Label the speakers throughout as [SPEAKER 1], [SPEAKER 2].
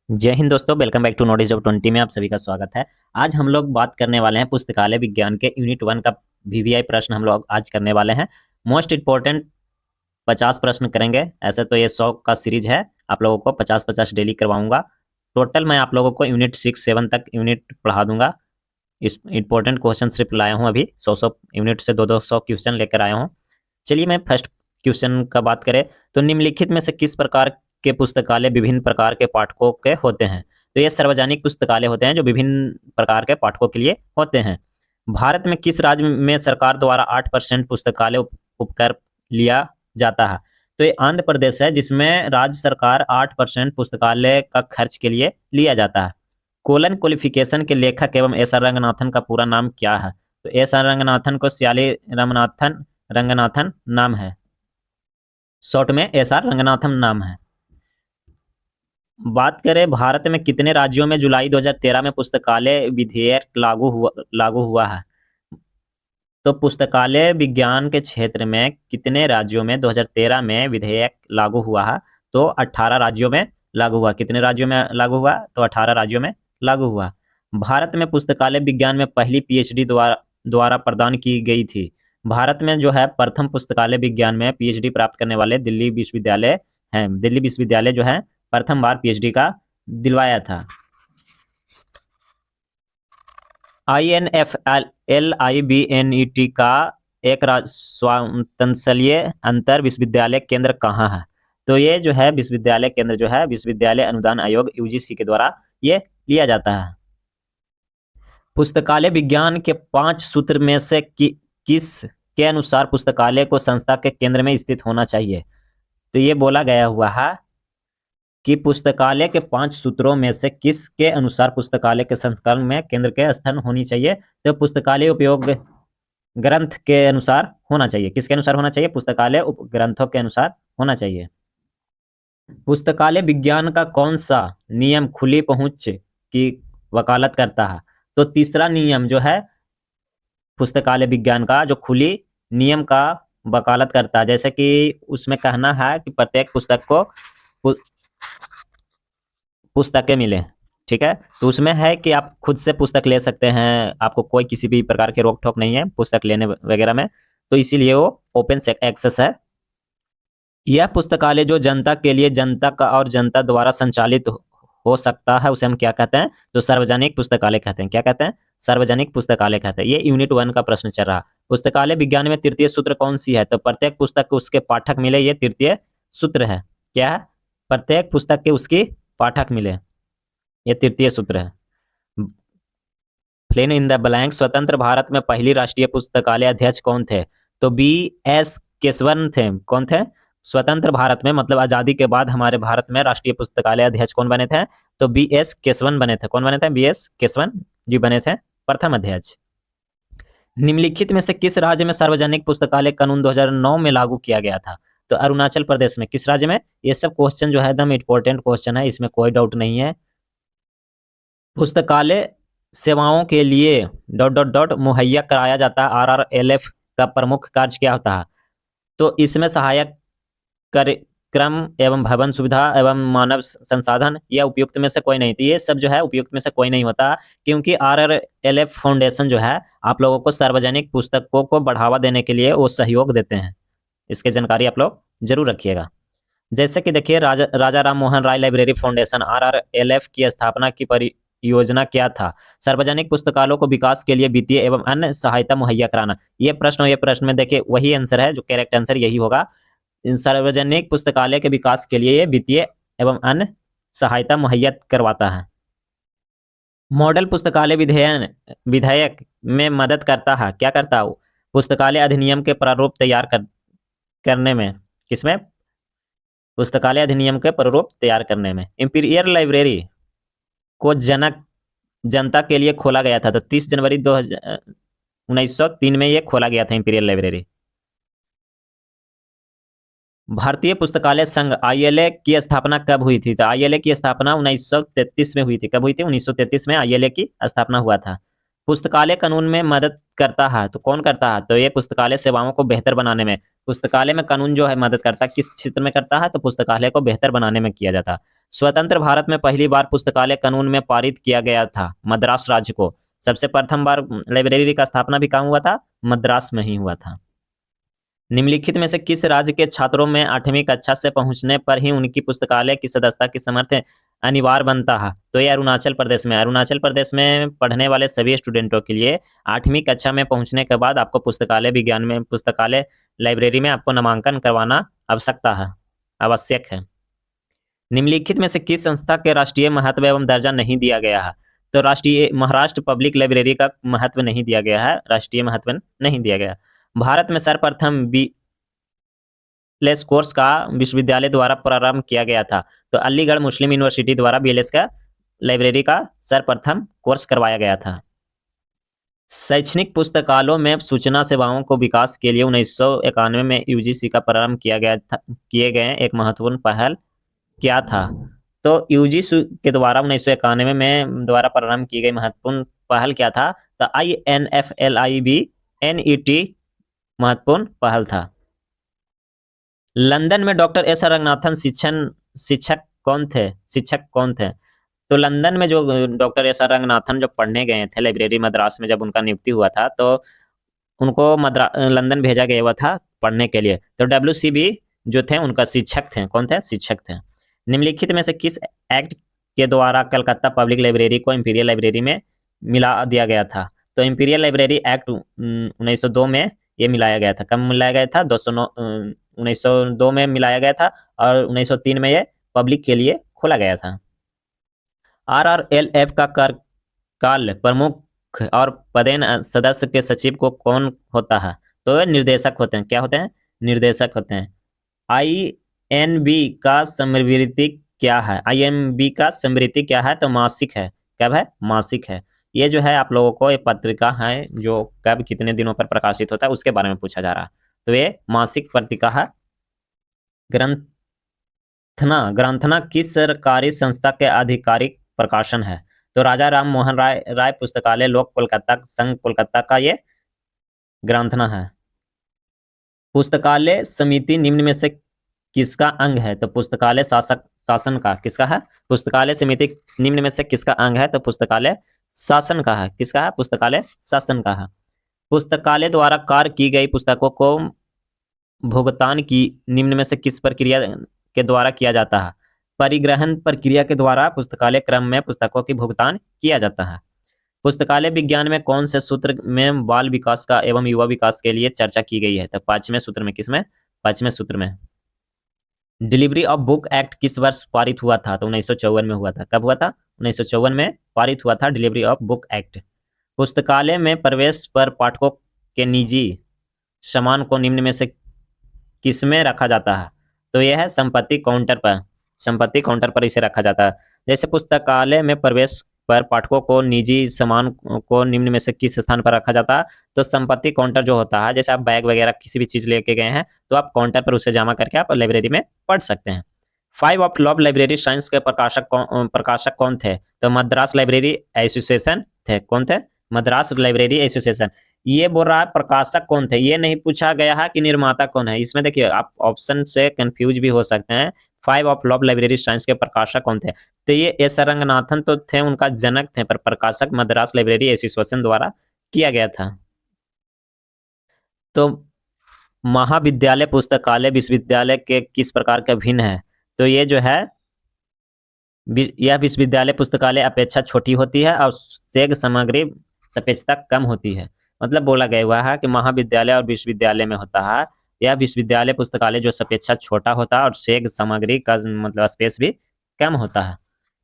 [SPEAKER 1] जय हिंद दोस्तों, welcome back to knowledge of 20 में आप सभी का स्वागत है। आज हम लोग बात करने वाले हैं पुस्तकालय विज्ञान के यूनिट 1 का वीवीआई प्रश्न हम लोग आज करने वाले हैं। मोस्ट इंपॉर्टेंट 50 प्रश्न करेंगे। ऐसे तो ये 100 का सीरीज है, आप लोगों को 50-50 डेली करवाऊंगा। टोटल मैं आप लोगों को यूनिट 6-7 तक यूनिट पढ़ा दूंगा। इस इंपॉर्टेंट क्वेश्चन सिर्फ लाया हूँ, अभी 100 यूनिट से 200 क्वेश्चन लेकर आया हूँ। चलिए मैं फर्स्ट क्वेश्चन का बात करें तो निम्नलिखित में से किस प्रकार के पुस्तकालय विभिन्न प्रकार के पाठकों के होते हैं। तो ये सार्वजनिक पुस्तकालय होते हैं जो विभिन्न प्रकार के पाठकों के लिए होते हैं। भारत में किस राज्य में सरकार द्वारा 8% पुस्तकालय उपकर लिया जाता है। तो ये आंध्र प्रदेश है, जिसमें राज्य सरकार 8% पुस्तकालय का खर्च के लिए लिया जाता है। कोलन क्वालिफिकेशन के लेखक एवं एस आर रंगनाथन का पूरा नाम क्या है। तो एस आर रंगनाथन को श्याली रामनाथन रंगनाथन नाम है, शॉर्ट में एस आर रंगनाथन नाम है। बात करें भारत में कितने राज्यों में जुलाई 2013 में पुस्तकालय विधेयक लागू हुआ है। तो पुस्तकालय विज्ञान के क्षेत्र में कितने राज्यों में 2013 में विधेयक लागू हुआ है। तो 18 राज्यों में लागू हुआ। कितने राज्यों में लागू हुआ। तो 18 राज्यों में लागू हुआ। भारत में पुस्तकालय विज्ञान में पहली पीएचडी द्वारा प्रदान की गई थी। भारत में जो है प्रथम पुस्तकालय विज्ञान में पीएचडी प्राप्त करने वाले दिल्ली विश्वविद्यालय हैं। दिल्ली विश्वविद्यालय जो है प्रथम बार पीएचडी का दिलवाया था। INFLIBNET का एक स्वातंत्रीय अंतर विश्वविद्यालय केंद्र कहाँ है। तो ये जो है विश्वविद्यालय केंद्र जो है विश्वविद्यालय अनुदान आयोग यूजीसी के द्वारा ये लिया जाता है। पुस्तकालय विज्ञान के 5 सूत्र में से किस के अनुसार पुस्तकालय को संस्था के केंद्र में स्थित होना चाहिए। तो ये बोला गया हुआ है कि पुस्तकालय के 5 सूत्रों में से किसके अनुसार पुस्तकालय के संस्करण में केंद्र के स्थान होनी चाहिए। तो पुस्तकालय उपयोग ग्रंथ के अनुसार होना चाहिए। किसके अनुसार होना चाहिए। पुस्तकालय उपग्रंथों के अनुसार होना चाहिए। पुस्तकालय विज्ञान का कौन सा नियम खुली पहुंच की वकालत करता है। तो तीसरा नियम जो है पुस्तकालय विज्ञान का जो खुली नियम का वकालत करता है, जैसे कि उसमें कहना है कि प्रत्येक पुस्तक को पुस्तकें मिले। ठीक है, तो उसमें है कि आप खुद से पुस्तक ले सकते हैं, आपको कोई किसी भी प्रकार के रोक टोक नहीं है पुस्तक लेने वगैरह में, तो इसीलिए वो ओपन एक्सेस है। यह पुस्तकालय जो जनता के लिए जनता का और जनता द्वारा संचालित हो सकता है, उसे हम क्या कहते हैं। तो सार्वजनिक पुस्तकालय कहते हैं। क्या कहते हैं। सार्वजनिक पुस्तकालय कहते हैं। ये यूनिट 1 का प्रश्न चल रहा। पुस्तकालय विज्ञान में तृतीय सूत्र कौन सी है। तो प्रत्येक पुस्तक को उसके पाठक मिले, ये तृतीय सूत्र है। क्या है। प्रत्येक पुस्तक के उसकी पाठक मिले, ये तृतीय सूत्र है। Fill in the blank. स्वतंत्र भारत में पहली राष्ट्रीय पुस्तकालय अध्यक्ष कौन थे। तो BS केशवन थे। कौन थे। स्वतंत्र भारत में मतलब आजादी के बाद हमारे भारत में राष्ट्रीय पुस्तकालय अध्यक्ष कौन बने थे। तो BS केशवन बने थे। कौन बने थे। BS केशवन जी बने थे प्रथम अध्यक्ष। निम्नलिखित में से किस राज्य में सार्वजनिक पुस्तकालय कानून 2009 में लागू किया गया था। तो अरुणाचल प्रदेश में। किस राज्य में। ये सब क्वेश्चन जो है एकदम इंपॉर्टेंट क्वेश्चन है, इसमें कोई डाउट नहीं है। पुस्तकालय सेवाओं के लिए मुहैया कराया जाता है। RRLF का प्रमुख कार्य क्या होता है। तो इसमें सहायक कार्यक्रम एवं भवन सुविधा एवं मानव संसाधन या उपयुक्त में से कोई नहीं। तो ये सब जो है उपयुक्त में से कोई नहीं होता, क्योंकि RRLF फाउंडेशन जो है आप लोगों को सार्वजनिक पुस्तकों को बढ़ावा देने के लिए वो सहयोग देते हैं। इसकी जानकारी आप लोग जरूर रखिएगा। जैसे कि देखिए राजा Ram Mohan Roy library foundation RRLF की स्थापना की परियोजना क्या था। सार्वजनिक पुस्तकालयों को विकास के लिए वित्तीय एवं अन्य सहायता मुहैया कराना। ये प्रश्न में देखिए वही आंसर है, जो करेक्ट आंसर यही होगा। सार्वजनिक पुस्तकालय के विकास के लिए वित्तीय एवं अन्य सहायता मुहैया करवाता है। मॉडल पुस्तकालय विधेयक में मदद करता है। क्या करता है। पुस्तकालय अधिनियम के प्रारूप तैयार करने में। किसमें। पुस्तकालय अधिनियम के प्रारूप तैयार करने में। इंपीरियल लाइब्रेरी को जनता के लिए खोला गया था। तो 30 जनवरी 1903 में ये खोला गया था इंपीरियल लाइब्रेरी। भारतीय पुस्तकालय संघ ILA की स्थापना कब हुई थी। तो ILA की स्थापना 1933 में हुई थी। कब हुई थी। 1933 में ILA की स्थापना हुआ था। पुस्तकालय कानून में मदद करता है। तो कौन करता है। तो ये पुस्तकालय सेवाओं को बेहतर बनाने में। पुस्तकालय में कानून जो है मदद करता है, किस क्षेत्र में करता है। तो पुस्तकालय को बेहतर बनाने में किया जाता है। स्वतंत्र भारत में पहली बार पुस्तकालय कानून में पारित किया गया था मद्रास राज्य को। सबसे प्रथम बार लाइब्रेरी का स्थापना भी कहाँ हुआ था? मद्रास में ही हुआ था। निम्नलिखित में से किस राज्य के छात्रों में 8वीं कक्षा से पहुंचने पर ही उनकी पुस्तकालय की सदस्यता की समर्थन अनिवार्य बनता है? तो ये अरुणाचल प्रदेश में। अरुणाचल प्रदेश में पढ़ने वाले सभी स्टूडेंटों के लिए 8वीं कक्षा में पहुंचने के बाद आपको पुस्तकालय विज्ञान में, पुस्तकालय लाइब्रेरी में आपको नामांकन करवाना आवश्यक है। निम्नलिखित में से किस संस्था के राष्ट्रीय महत्व एवं दर्जा नहीं दिया गया है? तो राष्ट्रीय महाराष्ट्र पब्लिक लाइब्रेरी का महत्व नहीं दिया गया है, राष्ट्रीय महत्व नहीं दिया गया। भारत में सर्वप्रथम बीएलएस कोर्स का विश्वविद्यालय द्वारा प्रारंभ किया गया था? तो अलीगढ़ मुस्लिम यूनिवर्सिटी द्वारा बीएलएस का लाइब्रेरी का सर्वप्रथम कोर्स करवाया गया था। शैक्षणिक पुस्तकालयों में सूचना सेवाओं को विकास के लिए 1991 में यूजीसी का प्रारंभ किए गए एक महत्वपूर्ण पहल क्या था? तो यूजीसी के द्वारा 1991 में द्वारा प्रारंभ की गई महत्वपूर्ण पहल क्या था? तो INFLIBNET महत्वपूर्ण पहल था। लंदन में डॉक्टर एस आर रंगनाथन शिक्षक कौन थे? तो लंदन में जो डॉक्टर एस आर रंगनाथन जो पढ़ने गए थे लाइब्रेरी मद्रास में, जब उनका नियुक्ति हुआ था तो उनको लंदन भेजा गया हुआ था पढ़ने के लिए। तो WCB जो थे उनका शिक्षक थे। कौन थे? शिक्षक थे। निम्नलिखित में से किस एक्ट के द्वारा कलकत्ता पब्लिक लाइब्रेरी को इंपीरियल लाइब्रेरी में मिला दिया गया था? तो इंपीरियल लाइब्रेरी एक्ट 1902 में ये मिलाया गया था। कब मिलाया गया था? 1902 में मिलाया गया था और 1903 में ये पब्लिक के लिए खोला गया था। RRLF का कार्यकाल प्रमुख और पदेन सदस्य के सचिव को कौन होता है? तो निर्देशक होते हैं। क्या होते हैं? निर्देशक होते हैं। INB का समृद्धि क्या है? INB का समृद्धि क्या है? तो मासिक है। कब है? मासिक है। ये जो है आप लोगों को ये पत्रिका है जो कब कितने दिनों पर प्रकाशित होता है उसके बारे में पूछा जा रहा है। तो ये मासिक पत्रिका है। ग्रंथना किस सरकारी संस्था के आधिकारिक प्रकाशन है? तो राजा राम मोहन राय पुस्तकालय लोक कोलकाता संघ कोलकाता का ये ग्रंथना है। पुस्तकालय समिति निम्न में से किसका अंग है? तो पुस्तकालय शासन का। किसका है? पुस्तकालय समिति निम्न में से किसका अंग है? तो पुस्तकालय शासन का है। किसका है? पुस्तकालय शासन का है। पुस्तकालय द्वारा कार्य की गई पुस्तकों को भुगतान की निम्न में से किस प्रक्रिया के द्वारा किया जाता है? परिग्रहण प्रक्रिया के द्वारा पुस्तकालय क्रम में पुस्तकों की भुगतान किया जाता है। पुस्तकालय विज्ञान में कौन से सूत्र में बाल विकास का एवं युवा विकास के लिए चर्चा की गई है? तो 5वें सूत्र में। किसमें? 5वें सूत्र में। डिलीवरी ऑफ बुक एक्ट किस वर्ष पारित हुआ था? तो 1954 में हुआ था। कब हुआ था? 1954 में पारित हुआ था डिलीवरी ऑफ बुक एक्ट। पुस्तकालय में प्रवेश पर पाठकों के निजी सामान को निम्न में से किसमें रखा जाता है? तो यह है संपत्ति काउंटर पर। संपत्ति काउंटर पर इसे रखा जाता है। जैसे पुस्तकालय में प्रवेश पर पाठकों को निजी सामान को निम्न में से किस स्थान पर रखा जाता है? तो संपत्ति काउंटर जो होता है, जैसे आप बैग वगैरह किसी भी चीज़ लेके गए हैं तो आप काउंटर पर उसे जमा करके आप लाइब्रेरी में पढ़ सकते हैं। 5 ऑफ लॉ लाइब्रेरी साइंस के प्रकाशक कौन थे? तो मद्रास लाइब्रेरी एसोसिएशन थे। कौन थे? Madras library association. ये बोल रहा है प्रकाशक कौन थे, ये नहीं पूछा गया है कि निर्माता कौन है। इसमें देखिए आप ऑप्शन से कंफ्यूज भी हो सकते हैं। 5 ऑफ लॉ लाइब्रेरी साइंस के प्रकाशक कौन थे? तो ये एस आर रंगनाथन तो थे, उनका जनक थे, पर प्रकाशक मद्रास लाइब्रेरी एसोसिएशन द्वारा किया गया था। तो महाविद्यालय पुस्तकालय विश्वविद्यालय के किस प्रकार का भिन्न है? तो ये जो है यह विश्वविद्यालय पुस्तकालय अपेक्षा छोटी होती है और शेग सामग्री सापेक्षता कम होती है। मतलब बोला गया हुआ है कि महाविद्यालय और विश्वविद्यालय में होता है, यह विश्वविद्यालय पुस्तकालय जो सापेक्षा छोटा होता है और शेग सामग्री का मतलब स्पेस भी कम होता है।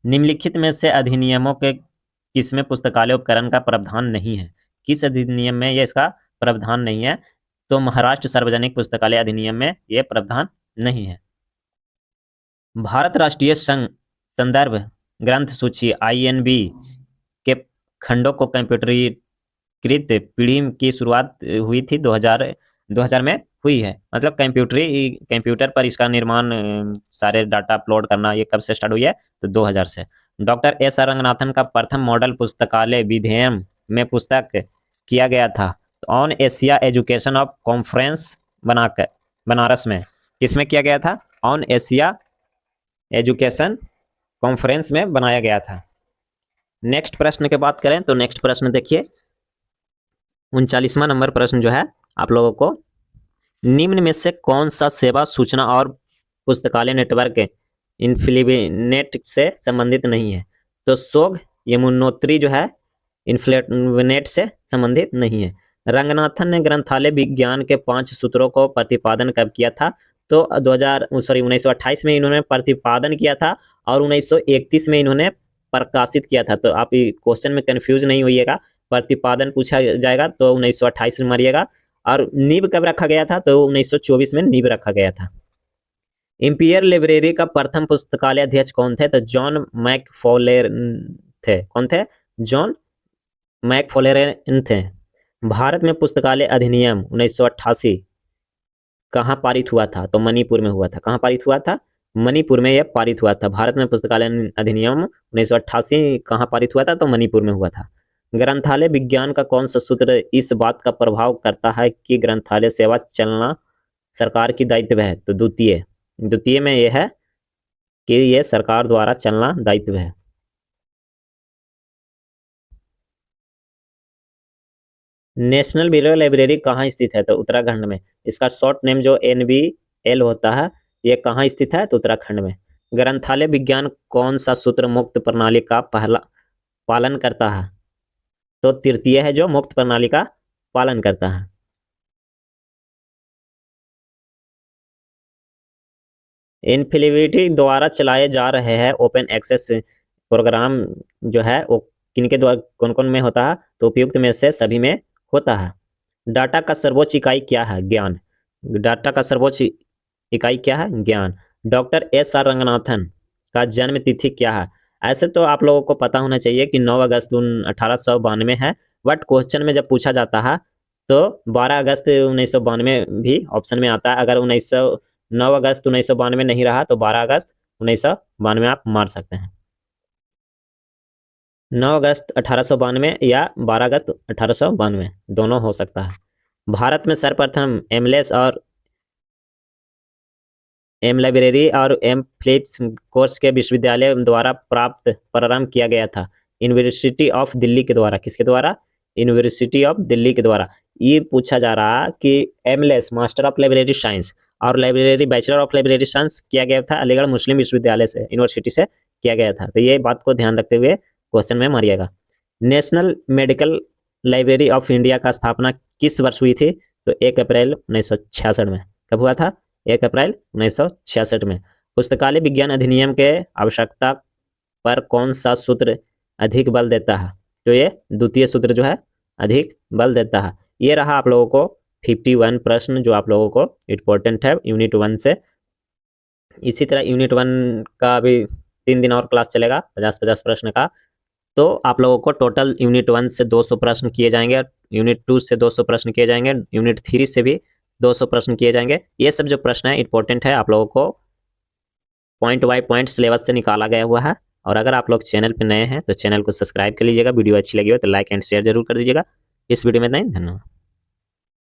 [SPEAKER 1] निम्नलिखित में से अधिनियमों के किसमें पुस्तकालय उपकरण का प्रावधान नहीं है? किस अधिनियम में ये इसका प्रावधान नहीं है? तो महाराष्ट्र सार्वजनिक पुस्तकालय अधिनियम में ये प्रावधान नहीं है। भारत राष्ट्रीय संदर्भ ग्रंथ सूची INB के खंडों को कंप्यूटरीकृत पीढ़ी की शुरुआत हुई थी 2000 में हुई है। मतलब कंप्यूटर पर इसका निर्माण, सारे डाटा अपलोड करना, ये कब से स्टार्ट हुई है? तो 2000 से। डॉक्टर एस आर रंगनाथन का प्रथम मॉडल पुस्तकालय विधेयक में पुस्तक किया गया था on Asia education of conference Banaras में। किसमें किया गया था? ऑन एशिया एजुकेशन कॉन्फ्रेंस में बनाया गया था। नेक्स्ट प्रश्न की बात करें तो नेक्स्ट प्रश्न देखिए 39वां नंबर प्रश्न जो है आप लोगों को, निम्न में से कौन सा सेवा सूचना और पुस्तकालय नेटवर्क इन्फिलिनेट से संबंधित नहीं है? तो शोध यमुनोत्री जो है इन्फिलिनेट से संबंधित नहीं है। रंगनाथन ने ग्रंथालय विज्ञान के 5 सूत्रों को प्रतिपादन कब किया था? तो 1928 में इन्होंने प्रतिपादन किया था और 1931 में इन्होंने प्रकाशित किया था। तो आप क्वेश्चन में कंफ्यूज नहीं होइएगा, प्रतिपादन पूछा जाएगा तो 1928 में मारिएगा। और नींव कब रखा गया था? तो 1924 में नींव रखा गया था। इंपीरियल लाइब्रेरी का प्रथम पुस्तकालय अध्यक्ष कौन थे? तो जॉन मैकफॉलेरन थे। कौन थे? जॉन मैकफॉलेरन थे। भारत में पुस्तकालय अधिनियम 1988 कहाँ पारित हुआ था? तो मणिपुर में हुआ था। कहाँ पारित हुआ था? मणिपुर में यह पारित हुआ था। भारत में पुस्तकालय अधिनियम 1988 कहाँ पारित हुआ था? तो मणिपुर में हुआ था। ग्रंथालय विज्ञान का कौन सा सूत्र इस बात का प्रभाव करता है कि ग्रंथालय सेवा चलना सरकार की दायित्व है? तो द्वितीय में यह है कि यह सरकार द्वारा चलना दायित्व है। नेशनल ब्यूरो लाइब्रेरी कहाँ स्थित है? तो उत्तराखंड में। इसका शॉर्ट नेम जो NBL होता है, ये कहाँ स्थित है? तो उत्तराखंड में। ग्रंथालय विज्ञान कौन सा सूत्र मुक्त प्रणाली का पहला पालन करता है? तो तृतीय है जो मुक्त प्रणाली का पालन करता है। इन्फिनिटी द्वारा चलाए जा रहे हैं ओपन एक्सेस प्रोग्राम जो है वो किनके द्वारा कौन कौन में होता है? तो उपयुक्त में से सभी में होता है। डाटा का सर्वोच्च इकाई क्या है? ज्ञान। डाटा का सर्वोच्च इकाई क्या है? ज्ञान। डॉक्टर SR रंगनाथन का जन्म तिथि क्या है? ऐसे तो आप लोगों को पता होना चाहिए कि 9 अगस्त 1892 है, बट क्वेश्चन में जब पूछा जाता है तो 12 अगस्त 1992 भी ऑप्शन में आता है। अगर 9 अगस्त 1992 नहीं रहा तो 12 अगस्त 1992 आप मार सकते हैं। 9 अगस्त 1892 या 12 अगस्त 1892 दोनों हो सकता है। भारत में सर्वप्रथम एमलेस और एम लाइब्रेरी और एम फिलिप्स कोर्स के विश्वविद्यालय द्वारा प्रारंभ किया गया था। यूनिवर्सिटी ऑफ दिल्ली के द्वारा। किसके द्वारा? यूनिवर्सिटी ऑफ दिल्ली के द्वारा। ये पूछा जा रहा कि एमलेस मास्टर ऑफ लाइब्रेरी साइंस और library bachelor of library science किया गया था अलीगढ़ मुस्लिम विश्वविद्यालय से, यूनिवर्सिटी से किया गया था। तो ये बात को ध्यान रखते हुए क्वेश्चन में मारिएगा। National Medical Library of India का स्थापना किस वर्ष हुई थी? तो 1 अप्रैल 1966 में। कब हुआ था? 1 अप्रैल 1966 में। पुस्तकालय विज्ञान अधिनियम के आवश्यकता पर कौन सा सूत्र अधिक बल देता है? तो ये द्वितीय सूत्र जो है अधिक बल देता है। ये रहा आप लोगों को 51 प्रश्न जो आप लोगों को इम्पोर्टेंट है यूनिट 1 से। इसी तरह यूनिट 1 का भी 3 दिन और क्लास चलेगा 50-50 प्रश्न का। तो आप लोगों को टोटल यूनिट 1 से 200 प्रश्न किए जाएंगे, यूनिट 2 से 200 प्रश्न किए जाएंगे, यूनिट 3 से भी 200 प्रश्न किए जाएंगे। ये सब जो प्रश्न है इंपॉर्टेंट है, आप लोगों को पॉइंट बाय पॉइंट सिलेबस से निकाला गया हुआ है। और अगर आप लोग चैनल पर नए हैं तो चैनल को सब्सक्राइब कर लीजिएगा। वीडियो अच्छी लगी हो तो लाइक एंड शेयर जरूर कर दीजिएगा। इस वीडियो में नहीं, धन्यवाद।